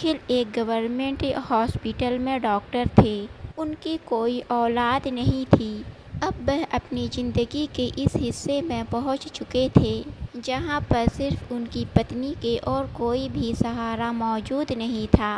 निखिल एक government hospital में doctor थे। उनकी कोई औलाद नहीं थी। अब वह अपनी ज़िंदगी के इस हिस्से में पहुंच चुके थे जहां पर सिर्फ उनकी पत्नी के और कोई भी सहारा मौजूद नहीं था।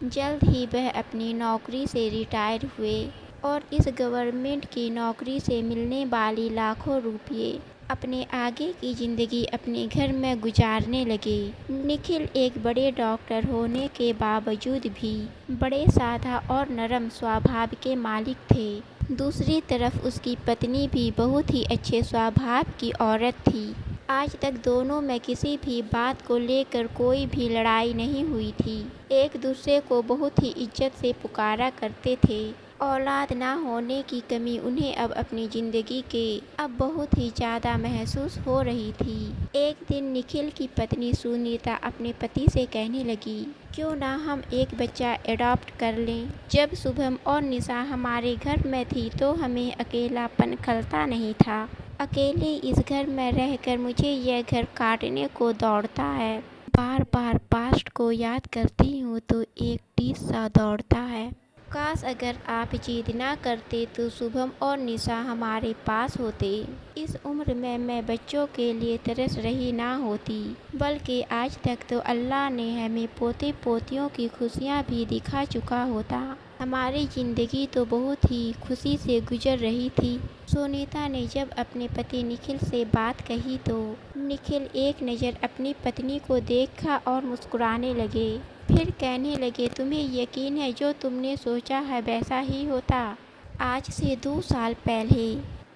जल्द ही वह अपनी नौकरी से रिटायर हुए और इस गवर्नमेंट की नौकरी से मिलने वाली लाखों रुपये अपने आगे की ज़िंदगी अपने घर में गुजारने लगे। निखिल एक बड़े डॉक्टर होने के बावजूद भी बड़े सादा और नरम स्वभाव के मालिक थे। दूसरी तरफ उसकी पत्नी भी बहुत ही अच्छे स्वभाव की औरत थी। आज तक दोनों में किसी भी बात को लेकर कोई भी लड़ाई नहीं हुई थी। एक दूसरे को बहुत ही इज्जत से पुकारा करते थे। औलाद ना होने की कमी उन्हें अब अपनी ज़िंदगी के अब बहुत ही ज़्यादा महसूस हो रही थी। एक दिन निखिल की पत्नी सुनीता अपने पति से कहने लगी, क्यों ना हम एक बच्चा एडॉप्ट कर लें। जब शुभम और निशा हमारे घर में थी तो हमें अकेलापन खलता नहीं था। अकेले इस घर में रहकर मुझे यह घर काटने को दौड़ता है। बार बार पास्ट को याद करती हूँ तो एक टीस सा दौड़ता है। काश अगर आप जिद ना करते तो शुभम और निशा हमारे पास होते। इस उम्र में मैं बच्चों के लिए तरस रही ना होती, बल्कि आज तक तो अल्लाह ने हमें पोते पोतियों की खुशियाँ भी दिखा चुका होता। हमारी ज़िंदगी तो बहुत ही खुशी से गुजर रही थी। सुनीता ने जब अपने पति निखिल से बात कही तो निखिल एक नज़र अपनी पत्नी को देखा और मुस्कुराने लगे। फिर कहने लगे, तुम्हें यकीन है जो तुमने सोचा है वैसा ही होता। आज से 2 साल पहले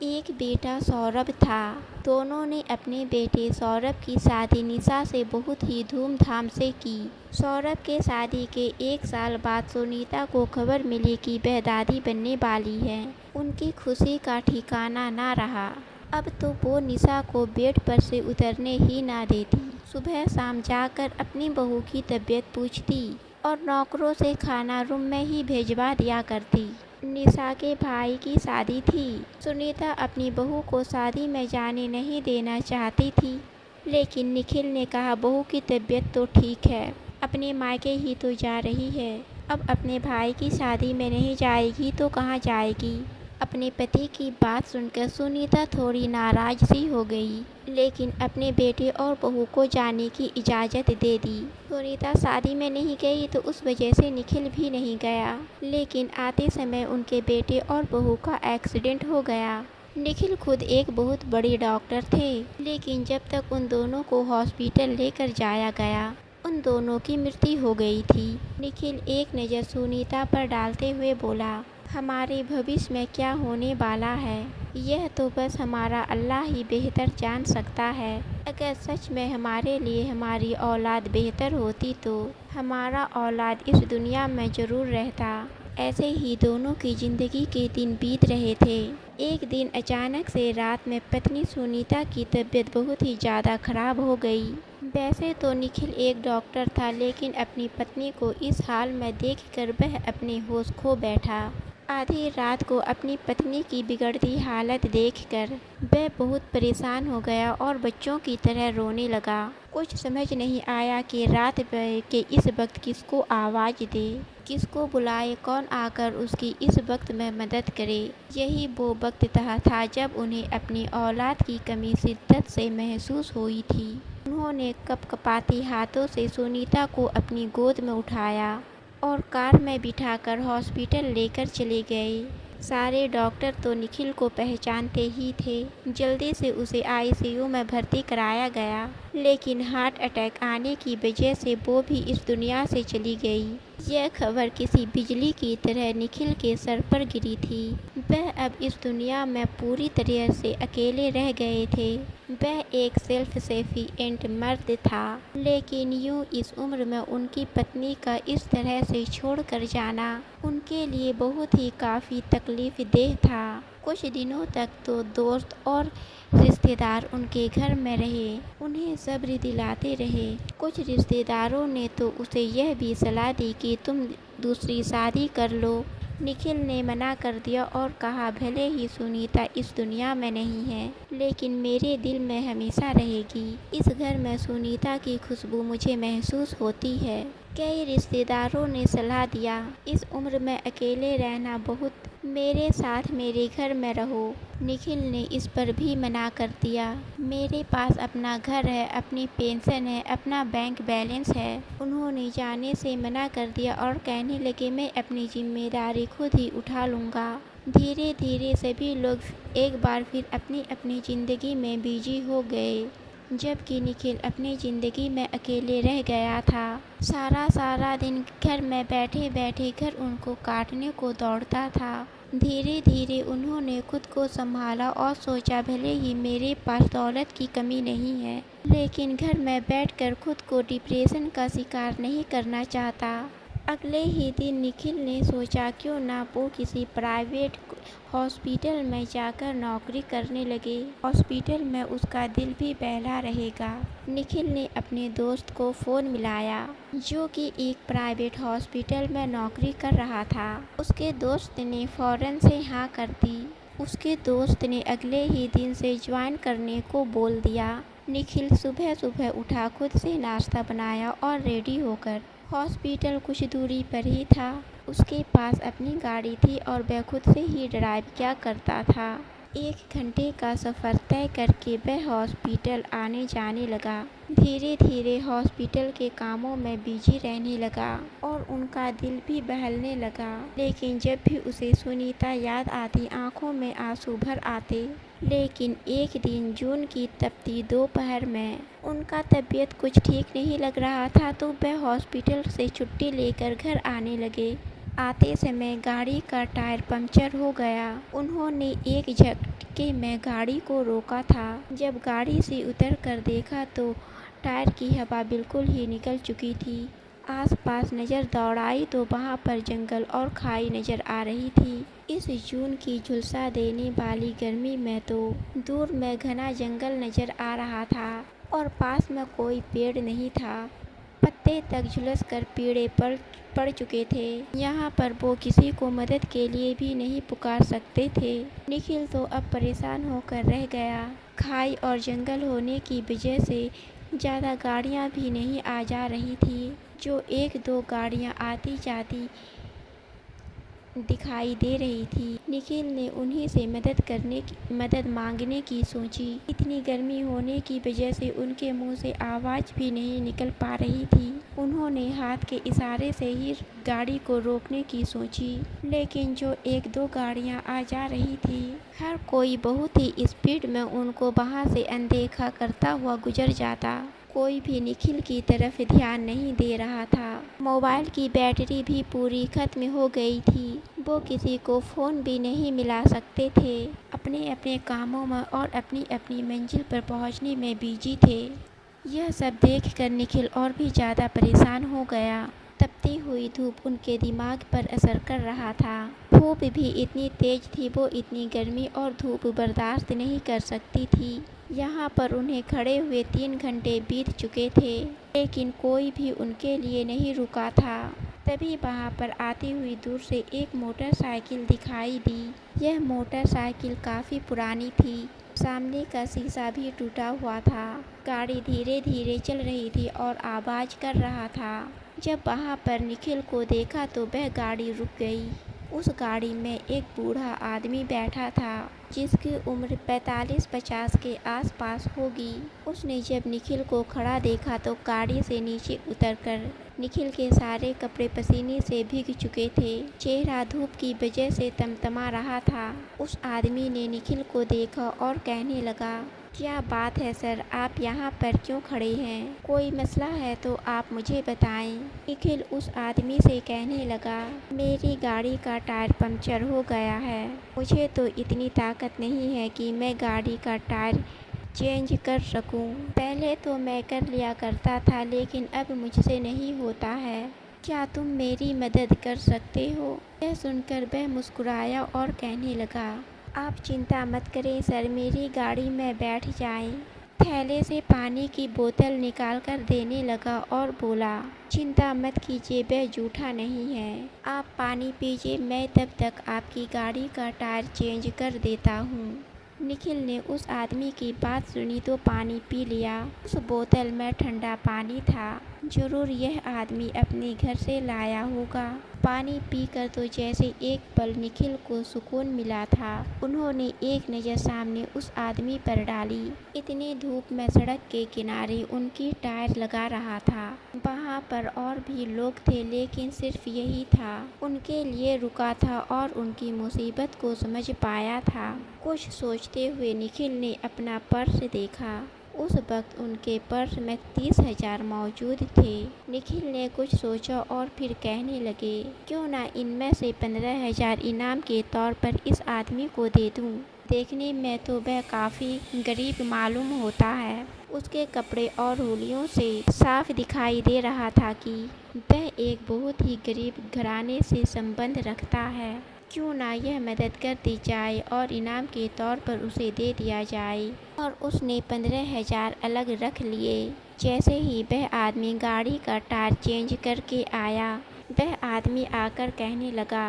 एक बेटा सौरभ था। दोनों ने अपने बेटे सौरभ की शादी निशा से बहुत ही धूमधाम से की। सौरभ के शादी के 1 साल बाद सुनीता को खबर मिली कि वह दादी बनने वाली है। उनकी खुशी का ठिकाना ना रहा। अब तो वो निशा को बेड पर से उतरने ही ना देती। सुबह शाम जाकर अपनी बहू की तबीयत पूछती और नौकरों से खाना रूम में ही भेजवा दिया करती। निशा के भाई की शादी थी। सुनीता अपनी बहू को शादी में जाने नहीं देना चाहती थी, लेकिन निखिल ने कहा, बहू की तबीयत तो ठीक है, अपने मायके ही तो जा रही है। अब अपने भाई की शादी में नहीं जाएगी तो कहाँ जाएगी। अपने पति की बात सुनकर सुनीता थोड़ी नाराज सी हो गई, लेकिन अपने बेटे और बहू को जाने की इजाज़त दे दी। सुनीता शादी में नहीं गई तो उस वजह से निखिल भी नहीं गया, लेकिन आते समय उनके बेटे और बहू का एक्सीडेंट हो गया। निखिल खुद एक बहुत बड़े डॉक्टर थे, लेकिन जब तक उन दोनों को हॉस्पिटल लेकर जाया गया उन दोनों की मृत्यु हो गई थी। निखिल एक नज़र सुनीता पर डालते हुए बोला, हमारे भविष्य में क्या होने वाला है यह तो बस हमारा अल्लाह ही बेहतर जान सकता है। अगर सच में हमारे लिए हमारी औलाद बेहतर होती तो हमारा औलाद इस दुनिया में ज़रूर रहता। ऐसे ही दोनों की ज़िंदगी के दिन बीत रहे थे। एक दिन अचानक से रात में पत्नी सुनीता की तबीयत बहुत ही ज़्यादा खराब हो गई। वैसे तो निखिल एक डॉक्टर था, लेकिन अपनी पत्नी को इस हाल में देखकर वह अपने होश खो बैठा। आधी रात को अपनी पत्नी की बिगड़ती हालत देखकर वह बहुत परेशान हो गया और बच्चों की तरह रोने लगा। कुछ समझ नहीं आया कि रात के इस वक्त किसको आवाज़ दे, किसको बुलाए, कौन आकर उसकी इस वक्त में मदद करे। यही वो वक्त था जब उन्हें अपनी औलाद की कमी शिद्दत से महसूस हुई थी। उन्होंने कपकपाती हाथों से सुनीता को अपनी गोद में उठाया और कार में बिठाकर हॉस्पिटल लेकर चले गए। सारे डॉक्टर तो निखिल को पहचानते ही थे। जल्दी से उसे आईसीयू में भर्ती कराया गया, लेकिन हार्ट अटैक आने की वजह से वो भी इस दुनिया से चली गई। यह खबर किसी बिजली की तरह निखिल के सर पर गिरी थी। वह अब इस दुनिया में पूरी तरह से अकेले रह गए थे। वह एक सेल्फ सेफिएंट मर्द था, लेकिन यूं इस उम्र में उनकी पत्नी का इस तरह से छोड़कर जाना उनके लिए बहुत ही काफ़ी तकलीफ़देह था। कुछ दिनों तक तो दोस्त और रिश्तेदार उनके घर में रहे, उन्हें सब्र दिलाते रहे। कुछ रिश्तेदारों ने तो उसे यह भी सलाह दी कि तुम दूसरी शादी कर लो। निखिल ने मना कर दिया और कहा, भले ही सुनीता इस दुनिया में नहीं है, लेकिन मेरे दिल में हमेशा रहेगी। इस घर में सुनीता की खुशबू मुझे महसूस होती है। कई रिश्तेदारों ने सलाह दिया, इस उम्र में अकेले रहना बहुत, मेरे साथ मेरे घर में रहो। निखिल ने इस पर भी मना कर दिया। मेरे पास अपना घर है, अपनी पेंशन है, अपना बैंक बैलेंस है। उन्होंने जाने से मना कर दिया और कहने लगे मैं अपनी जिम्मेदारी खुद ही उठा लूँगा। धीरे धीरे सभी लोग एक बार फिर अपनी अपनी ज़िंदगी में बिजी हो गए, जबकि निखिल अपनी ज़िंदगी में अकेले रह गया था। सारा दिन घर में बैठे बैठे घर उनको काटने को दौड़ता था। धीरे धीरे उन्होंने खुद को संभाला और सोचा भले ही मेरे पास दौलत की कमी नहीं है, लेकिन घर में बैठकर खुद को डिप्रेशन का शिकार नहीं करना चाहता। अगले ही दिन निखिल ने सोचा क्यों ना वो किसी प्राइवेट हॉस्पिटल में जाकर नौकरी करने लगे। हॉस्पिटल में उसका दिल भी बहला रहेगा। निखिल ने अपने दोस्त को फ़ोन मिलाया, जो कि एक प्राइवेट हॉस्पिटल में नौकरी कर रहा था। उसके दोस्त ने फ़ौरन से हाँ कर दी। उसके दोस्त ने अगले ही दिन से ज्वाइन करने को बोल दिया। निखिल सुबह सुबह उठा, खुद से नाश्ता बनाया और रेडी होकर, हॉस्पिटल कुछ दूरी पर ही था। उसके पास अपनी गाड़ी थी और वह खुद से ही ड्राइव किया करता था। 1 घंटे का सफ़र तय करके वह हॉस्पिटल आने जाने लगा। धीरे धीरे हॉस्पिटल के कामों में बिजी रहने लगा और उनका दिल भी बहलने लगा। लेकिन जब भी उसे सुनीता याद आती, आंखों में आंसू भर आते। लेकिन एक दिन जून की तपती दोपहर में उनका तबीयत कुछ ठीक नहीं लग रहा था, तो वह हॉस्पिटल से छुट्टी लेकर घर आने लगे। आते समय गाड़ी का टायर पंक्चर हो गया। उन्होंने एक झटके में गाड़ी को रोका था। जब गाड़ी से उतर कर देखा तो टायर की हवा बिल्कुल ही निकल चुकी थी। आसपास नज़र दौड़ाई तो वहाँ पर जंगल और खाई नज़र आ रही थी। इस जून की झुलसा देने वाली गर्मी में तो दूर में घना जंगल नज़र आ रहा था और पास में कोई पेड़ नहीं था। पत्ते तक झुलस कर पीड़े पड़ चुके थे। यहाँ पर वो किसी को मदद के लिए भी नहीं पुकार सकते थे। निखिल तो अब परेशान होकर रह गया। खाई और जंगल होने की वजह से ज़्यादा गाड़ियाँ भी नहीं आ जा रही थी। जो 1-2 गाड़ियाँ आती जाती दिखाई दे रही थी। निखिल ने उन्हीं से मदद मांगने की सोची। इतनी गर्मी होने की वजह से उनके मुंह से आवाज़ भी नहीं निकल पा रही थी। उन्होंने हाथ के इशारे से ही गाड़ी को रोकने की सोची, लेकिन जो 1-2 गाड़ियां आ जा रही थी, हर कोई बहुत ही स्पीड में उनको वहां से अनदेखा करता हुआ गुजर जाता। कोई भी निखिल की तरफ ध्यान नहीं दे रहा था। मोबाइल की बैटरी भी पूरी खत्म हो गई थी। वो किसी को फ़ोन भी नहीं मिला सकते थे। अपने अपने कामों में और अपनी अपनी मंजिल पर पहुंचने में बिजी थे। यह सब देखकर निखिल और भी ज़्यादा परेशान हो गया। तपती हुई धूप उनके दिमाग पर असर कर रहा था। धूप भी इतनी तेज थी, वो इतनी गर्मी और धूप बर्दाश्त नहीं कर सकती थी। यहाँ पर उन्हें खड़े हुए 3 घंटे बीत चुके थे, लेकिन कोई भी उनके लिए नहीं रुका था। तभी वहाँ पर आती हुई दूर से एक मोटरसाइकिल दिखाई दी। यह मोटरसाइकिल काफ़ी पुरानी थी। सामने का शीशा भी टूटा हुआ था। गाड़ी धीरे धीरे चल रही थी और आवाज़ कर रहा था। जब वहाँ पर निखिल को देखा तो वह गाड़ी रुक गई। उस गाड़ी में एक बूढ़ा आदमी बैठा था, जिसकी उम्र 45-50 के आसपास होगी। उसने जब निखिल को खड़ा देखा तो गाड़ी से नीचे उतरकर, निखिल के सारे कपड़े पसीने से भीग चुके थे। चेहरा धूप की वजह से तमतमा रहा था। उस आदमी ने निखिल को देखा और कहने लगा, क्या बात है सर, आप यहाँ पर क्यों खड़े हैं? कोई मसला है तो आप मुझे बताएं। निखिल उस आदमी से कहने लगा, मेरी गाड़ी का टायर पंक्चर हो गया है। मुझे तो इतनी ताकत नहीं है कि मैं गाड़ी का टायर चेंज कर सकूं। पहले तो मैं कर लिया करता था, लेकिन अब मुझसे नहीं होता है। क्या तुम मेरी मदद कर सकते हो? यह सुनकर वह मुस्कुराया और कहने लगा, आप चिंता मत करें सर, मेरी गाड़ी में बैठ जाएं। थैले से पानी की बोतल निकाल कर देने लगा और बोला, चिंता मत कीजिए, वह जूठा नहीं है। आप पानी पीजिए, मैं तब तक आपकी गाड़ी का टायर चेंज कर देता हूँ। निखिल ने उस आदमी की बात सुनी तो पानी पी लिया। उस बोतल में ठंडा पानी था। जरूर यह आदमी अपने घर से लाया होगा। पानी पीकर तो जैसे एक पल निखिल को सुकून मिला था। उन्होंने एक नज़र सामने उस आदमी पर डाली। इतनी धूप में सड़क के किनारे उनकी टायर लगा रहा था। वहाँ पर और भी लोग थे, लेकिन सिर्फ यही था उनके लिए रुका था और उनकी मुसीबत को समझ पाया था। कुछ सोचते हुए निखिल ने अपना पर्स देखा। उस वक्त उनके पर्स में 30,000 मौजूद थे। निखिल ने कुछ सोचा और फिर कहने लगे, क्यों ना इनमें से 15,000 इनाम के तौर पर इस आदमी को दे दूं। देखने में तो वह काफ़ी गरीब मालूम होता है। उसके कपड़े और हुलियों से साफ दिखाई दे रहा था कि वह एक बहुत ही गरीब घराने से संबंध रखता है। क्यों ना यह मदद कर दी जाए और इनाम के तौर पर उसे दे दिया जाए। और उसने 15,000 अलग रख लिए। जैसे ही वह आदमी गाड़ी का टायर चेंज करके आया, वह आदमी आकर कहने लगा,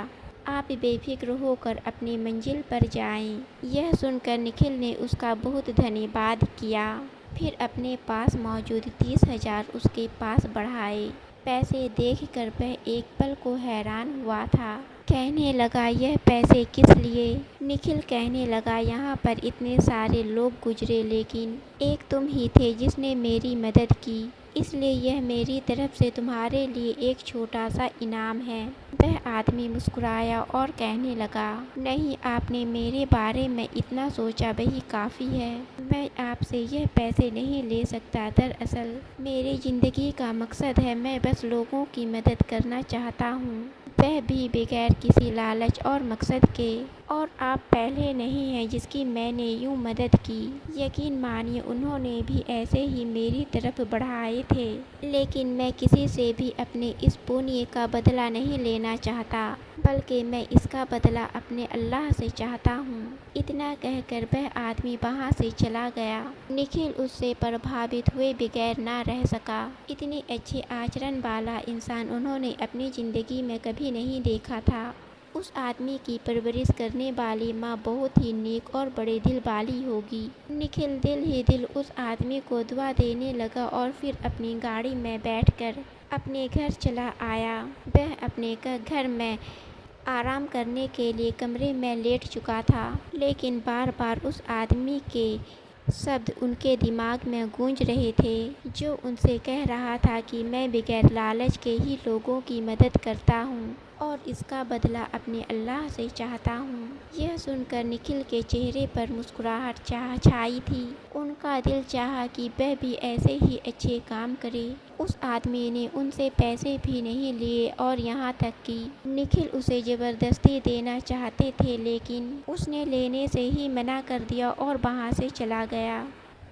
आप बेफिक्र होकर अपनी मंजिल पर जाएं। यह सुनकर निखिल ने उसका बहुत धन्यवाद किया। फिर अपने पास मौजूद 30,000 उसके पास बढ़ाए। पैसे देखकर वह एक पल को हैरान हुआ था। कहने लगा, यह पैसे किस लिए? निखिल कहने लगा, यहाँ पर इतने सारे लोग गुजरे, लेकिन एक तुम ही थे जिसने मेरी मदद की, इसलिए यह मेरी तरफ से तुम्हारे लिए एक छोटा सा इनाम है। वह आदमी मुस्कुराया और कहने लगा, नहीं, आपने मेरे बारे में इतना सोचा वही काफ़ी है। मैं आपसे यह पैसे नहीं ले सकता। दरअसल मेरी ज़िंदगी का मकसद है, मैं बस लोगों की मदद करना चाहता हूँ, वह भी बगैर किसी लालच और मकसद के। और आप पहले नहीं हैं जिसकी मैंने यूँ मदद की। यकीन मानिए उन्होंने भी ऐसे ही मेरी तरफ बढ़ाए थे, लेकिन मैं किसी से भी अपने इस पुण्य का बदला नहीं लेना चाहता, बल्कि मैं इसका बदला अपने अल्लाह से चाहता हूँ। इतना कहकर वह आदमी वहाँ से चला गया। निखिल उससे प्रभावित हुए बगैर ना रह सका। इतने अच्छे आचरण वाला इंसान उन्होंने अपनी ज़िंदगी में कभी नहीं देखा था। उस आदमी की परवरिश करने वाली माँ बहुत ही नेक और बड़े दिल वाली होगी। निखिल दिल ही दिल उस आदमी को दुआ देने लगा और फिर अपनी गाड़ी में बैठकर अपने घर चला आया। वह अपने घर में आराम करने के लिए कमरे में लेट चुका था, लेकिन बार बार उस आदमी के शब्द उनके दिमाग में गूंज रहे थे, जो उनसे कह रहा था कि मैं बगैर लालच के ही लोगों की मदद करता हूँ और इसका बदला अपने अल्लाह से चाहता हूँ। यह सुनकर निखिल के चेहरे पर मुस्कुराहट छाई थी। उनका दिल चाहा कि वह भी ऐसे ही अच्छे काम करे। उस आदमी ने उनसे पैसे भी नहीं लिए और यहाँ तक कि निखिल उसे ज़बरदस्ती देना चाहते थे, लेकिन उसने लेने से ही मना कर दिया और वहाँ से चला गया।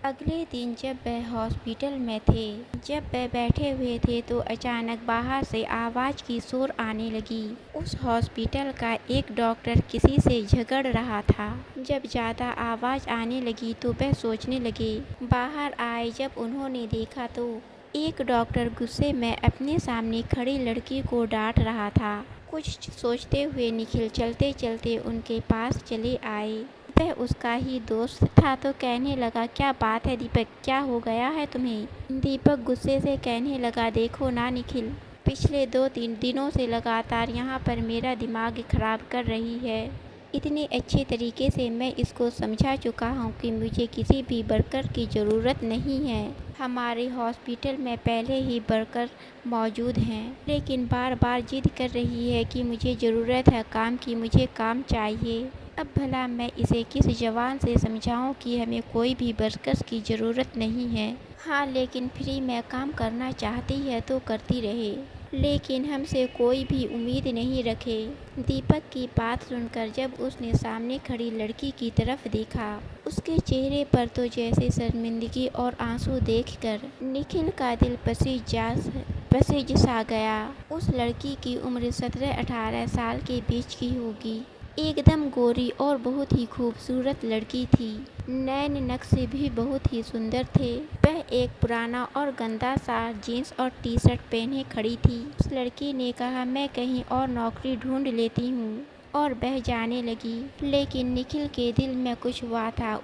अगले दिन जब वह हॉस्पिटल में थे, जब वह बैठे हुए थे तो अचानक बाहर से आवाज़ की शोर आने लगी। उस हॉस्पिटल का एक डॉक्टर किसी से झगड़ रहा था। जब ज़्यादा आवाज़ आने लगी तो वह सोचने लगे। बाहर आए जब उन्होंने देखा तो एक डॉक्टर गुस्से में अपने सामने खड़ी लड़की को डांट रहा था। कुछ सोचते हुए निखिल चलते चलते उनके पास चले आए। वह उसका ही दोस्त था तो कहने लगा, क्या बात है दीपक, क्या हो गया है तुम्हें? दीपक गुस्से से कहने लगा, देखो ना निखिल, पिछले 2-3 दिनों से लगातार यहाँ पर मेरा दिमाग खराब कर रही है। इतने अच्छे तरीके से मैं इसको समझा चुका हूँ कि मुझे किसी भी वर्कर की ज़रूरत नहीं है। हमारे हॉस्पिटल में पहले ही वर्कर मौजूद हैं, लेकिन बार बार जिद कर रही है कि मुझे ज़रूरत है काम की, मुझे काम चाहिए। अब भला मैं इसे किस ज़बान से समझाऊं कि हमें कोई भी वर्कर्स की ज़रूरत नहीं है। हाँ, लेकिन फ्री में काम करना चाहती है तो करती रहे, लेकिन हमसे कोई भी उम्मीद नहीं रखे। दीपक की बात सुनकर जब उसने सामने खड़ी लड़की की तरफ देखा, उसके चेहरे पर तो जैसे शर्मिंदगी और आंसू देखकर निखिल का दिल पसीज सा गया। उस लड़की की उम्र 17-18 साल के बीच की होगी। एकदम गोरी और बहुत ही खूबसूरत लड़की थी। नैन नक्श भी बहुत ही सुंदर थे। वह एक पुराना और गंदा सा जीन्स और टी शर्ट पहने खड़ी थी। उस लड़की ने कहा, मैं कहीं और नौकरी ढूंढ लेती हूँ, और वह जाने लगी। लेकिन निखिल के दिल में कुछ हुआ था।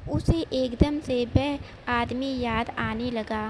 उसे एकदम से वह आदमी याद आने लगा।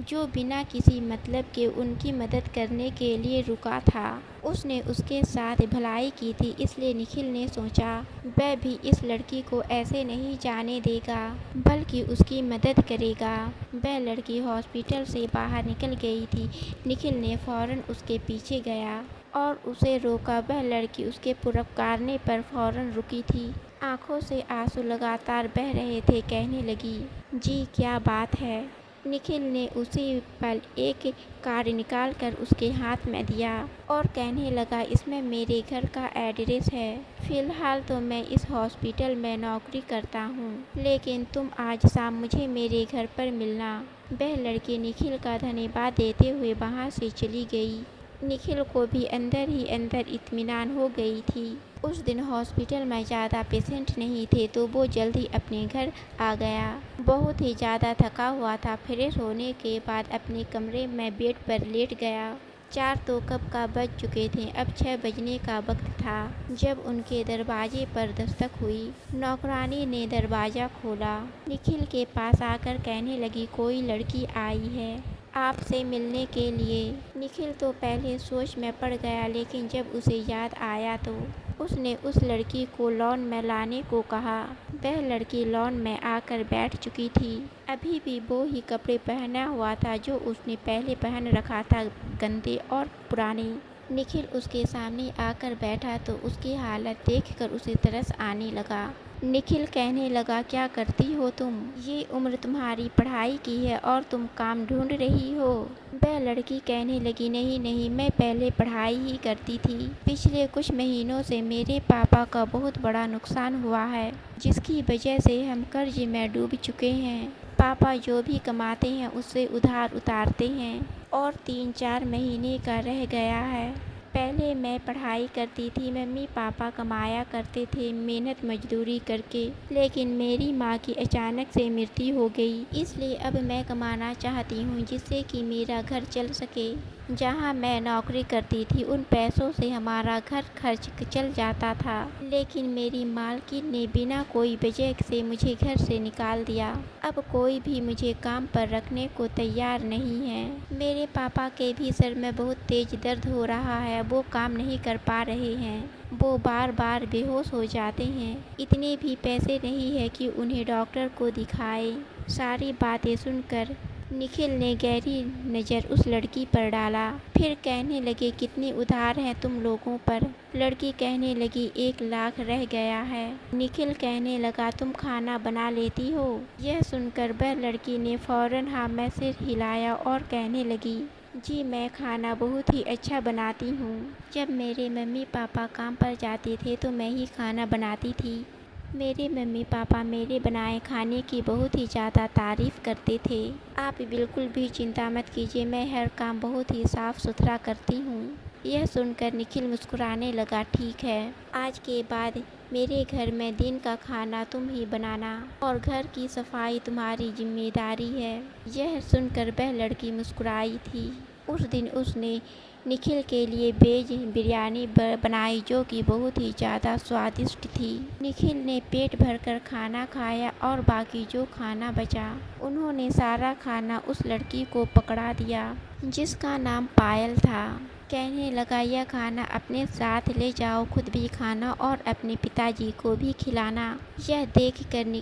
जो बिना किसी मतलब के उनकी मदद करने के लिए रुका था। उसने उसके साथ भलाई की थी, इसलिए निखिल ने सोचा वह भी इस लड़की को ऐसे नहीं जाने देगा, बल्कि उसकी मदद करेगा। वह लड़की हॉस्पिटल से बाहर निकल गई थी। निखिल ने फौरन उसके पीछे गया और उसे रोका। वह लड़की उसके पुकारने पर फौरन रुकी थी। आंखों से आंसू लगातार बह रहे थे। कहने लगी, जी क्या बात है। निखिल ने उसी पल एक कार्ड निकाल कर उसके हाथ में दिया और कहने लगा, इसमें मेरे घर का एड्रेस है। फिलहाल तो मैं इस हॉस्पिटल में नौकरी करता हूँ, लेकिन तुम आज शाम मुझे मेरे घर पर मिलना। वह लड़की निखिल का धन्यवाद देते हुए वहाँ से चली गई। निखिल को भी अंदर ही अंदर इत्मीनान हो गई थी। उस दिन हॉस्पिटल में ज़्यादा पेशेंट नहीं थे, तो वो जल्दी अपने घर आ गया। बहुत ही ज़्यादा थका हुआ था। फ्रेश होने के बाद अपने कमरे में बेड पर लेट गया। 4 तो कब का बज चुके थे। अब 6 बजने का वक्त था जब उनके दरवाजे पर दस्तक हुई। नौकरानी ने दरवाज़ा खोला। निखिल के पास आकर कहने लगी, कोई लड़की आई है आपसे मिलने के लिए। निखिल तो पहले सोच में पड़ गया, लेकिन जब उसे याद आया तो उसने उस लड़की को लॉन में लाने को कहा। वह लड़की लॉन में आकर बैठ चुकी थी। अभी भी वो ही कपड़े पहना हुआ था जो उसने पहले पहन रखा था, गंदे और पुराने। निखिल उसके सामने आकर बैठा तो उसकी हालत देखकर उसे तरस आने लगा। निखिल कहने लगा, क्या करती हो तुम? ये उम्र तुम्हारी पढ़ाई की है और तुम काम ढूंढ रही हो। वह लड़की कहने लगी, नहीं नहीं, मैं पहले पढ़ाई ही करती थी। पिछले कुछ महीनों से मेरे पापा का बहुत बड़ा नुकसान हुआ है, जिसकी वजह से हम कर्ज में डूब चुके हैं। पापा जो भी कमाते हैं उससे उधार उतारते हैं और 3-4 महीने का रह गया है। पहले मैं पढ़ाई करती थी, मम्मी पापा कमाया करते थे मेहनत मजदूरी करके, लेकिन मेरी माँ की अचानक से मृत्यु हो गई। इसलिए अब मैं कमाना चाहती हूँ जिससे कि मेरा घर चल सके। जहाँ मैं नौकरी करती थी उन पैसों से हमारा घर खर्च चल जाता था, लेकिन मेरी मालकिन ने बिना कोई वजह से मुझे घर से निकाल दिया। अब कोई भी मुझे काम पर रखने को तैयार नहीं है। मेरे पापा के भी सर में बहुत तेज दर्द हो रहा है, वो काम नहीं कर पा रहे हैं। वो बार बार बेहोश हो जाते हैं। इतने भी पैसे नहीं है कि उन्हें डॉक्टर को दिखाए। सारी बातें सुनकर निखिल ने गहरी नज़र उस लड़की पर डाला। फिर कहने लगे, कितने उधार हैं तुम लोगों पर? लड़की कहने लगी, 1 लाख रह गया है। निखिल कहने लगा, तुम खाना बना लेती हो? यह सुनकर वह लड़की ने फौरन हाँ में सिर हिलाया और कहने लगी, जी मैं खाना बहुत ही अच्छा बनाती हूँ। जब मेरे मम्मी पापा काम पर जाते थे तो मैं ही खाना बनाती थी। मेरे मम्मी पापा मेरे बनाए खाने की बहुत ही ज़्यादा तारीफ़ करते थे। आप बिल्कुल भी चिंता मत कीजिए, मैं हर काम बहुत ही साफ़ सुथरा करती हूँ। यह सुनकर निखिल मुस्कुराने लगा, ठीक है, आज के बाद मेरे घर में दिन का खाना तुम ही बनाना और घर की सफाई तुम्हारी जिम्मेदारी है। यह सुनकर वह लड़की मुस्कुराई थी। उस दिन उसने निखिल के लिए वेज बिरयानी बनाई जो कि बहुत ही ज़्यादा स्वादिष्ट थी। निखिल ने पेट भरकर खाना खाया और बाकी जो खाना बचा उन्होंने सारा खाना उस लड़की को पकड़ा दिया जिसका नाम पायल था। कहने लगा, यह खाना अपने साथ ले जाओ, खुद भी खाना और अपने पिताजी को भी खिलाना। यह देखकर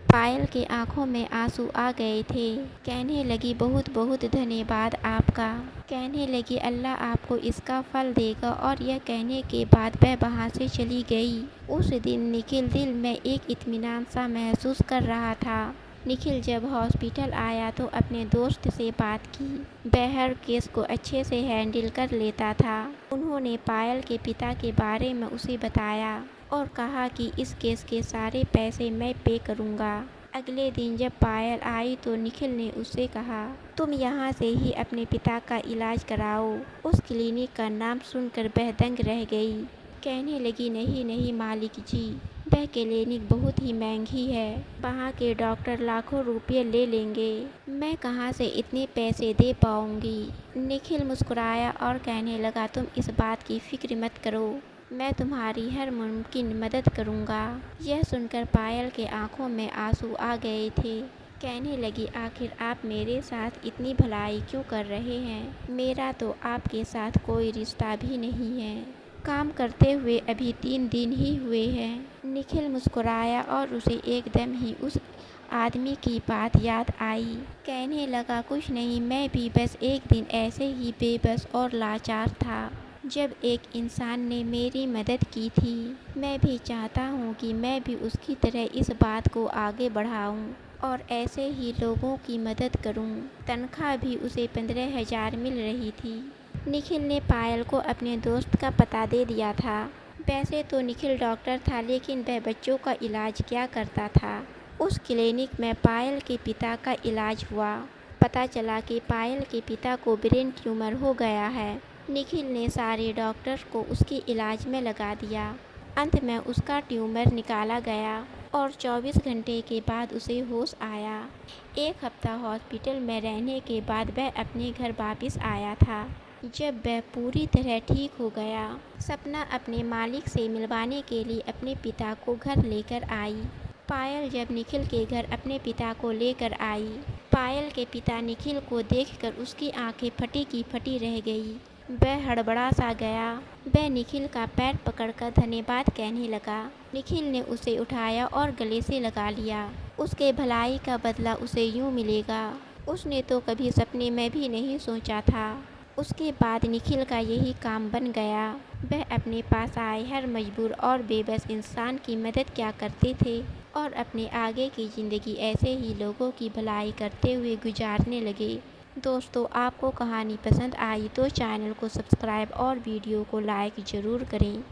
पायल के आंखों में आंसू आ गए थे। कहने लगी, बहुत बहुत धन्यवाद आपका। कहने लगी, अल्लाह आपको इसका फल देगा, और यह कहने के बाद वह वहाँ से चली गई। उस दिन निखिल दिल में एक इत्मीनान सा महसूस कर रहा था। निखिल जब हॉस्पिटल आया तो अपने दोस्त से बात की। वह हर केस को अच्छे से हैंडल कर लेता था। उन्होंने पायल के पिता के बारे में उसे बताया और कहा कि इस केस के सारे पैसे मैं पे करूँगा। अगले दिन जब पायल आई तो निखिल ने उससे कहा, तुम यहाँ से ही अपने पिता का इलाज कराओ। उस क्लिनिक का नाम सुनकर वह दंग रह गई। कहने लगी, नहीं नहीं मालिक जी, वह क्लिनिक बहुत ही महंगी है, वहाँ के डॉक्टर लाखों रुपये ले लेंगे, मैं कहाँ से इतने पैसे दे पाऊँगी। निखिल मुस्कुराया और कहने लगा, तुम इस बात की फिक्र मत करो, मैं तुम्हारी हर मुमकिन मदद करूँगा। यह सुनकर पायल के आंखों में आंसू आ गए थे। कहने लगी, आखिर आप मेरे साथ इतनी भलाई क्यों कर रहे हैं? मेरा तो आपके साथ कोई रिश्ता भी नहीं है। काम करते हुए अभी 3 दिन ही हुए हैं। निखिल मुस्कुराया और उसे एकदम ही उस आदमी की बात याद आई। कहने लगा, कुछ नहीं, मैं भी बस एक दिन ऐसे ही बेबस और लाचार था जब एक इंसान ने मेरी मदद की थी। मैं भी चाहता हूँ कि मैं भी उसकी तरह इस बात को आगे बढ़ाऊँ और ऐसे ही लोगों की मदद करूं। तनख्वाह भी उसे 15,000 मिल रही थी। निखिल ने पायल को अपने दोस्त का पता दे दिया था। वैसे तो निखिल डॉक्टर था, लेकिन वह बच्चों का इलाज क्या करता था। उस क्लिनिक में पायल के पिता का इलाज हुआ। पता चला कि पायल के पिता को ब्रेन ट्यूमर हो गया है। निखिल ने सारे डॉक्टर को उसके इलाज में लगा दिया। अंत में उसका ट्यूमर निकाला गया और 24 घंटे के बाद उसे होश आया। 1 हफ्ता हॉस्पिटल में रहने के बाद वह अपने घर वापस आया था। जब वह पूरी तरह ठीक हो गया, सपना अपने मालिक से मिलवाने के लिए अपने पिता को घर लेकर आई। पायल जब निखिल के घर अपने पिता को लेकर आई, पायल के पिता निखिल को देखकर उसकी आंखें फटी की फटी रह गई। वह हड़बड़ा सा गया। वह निखिल का पैर पकड़कर धन्यवाद कहने लगा। निखिल ने उसे उठाया और गले से लगा लिया। उसके भलाई का बदला उसे यूं मिलेगा, उसने तो कभी सपने में भी नहीं सोचा था। उसके बाद निखिल का यही काम बन गया। वह अपने पास आए हर मजबूर और बेबस इंसान की मदद क्या करते थे और अपने आगे की ज़िंदगी ऐसे ही लोगों की भलाई करते हुए गुजारने लगे। दोस्तों, आपको कहानी पसंद आई तो चैनल को सब्सक्राइब और वीडियो को लाइक ज़रूर करें।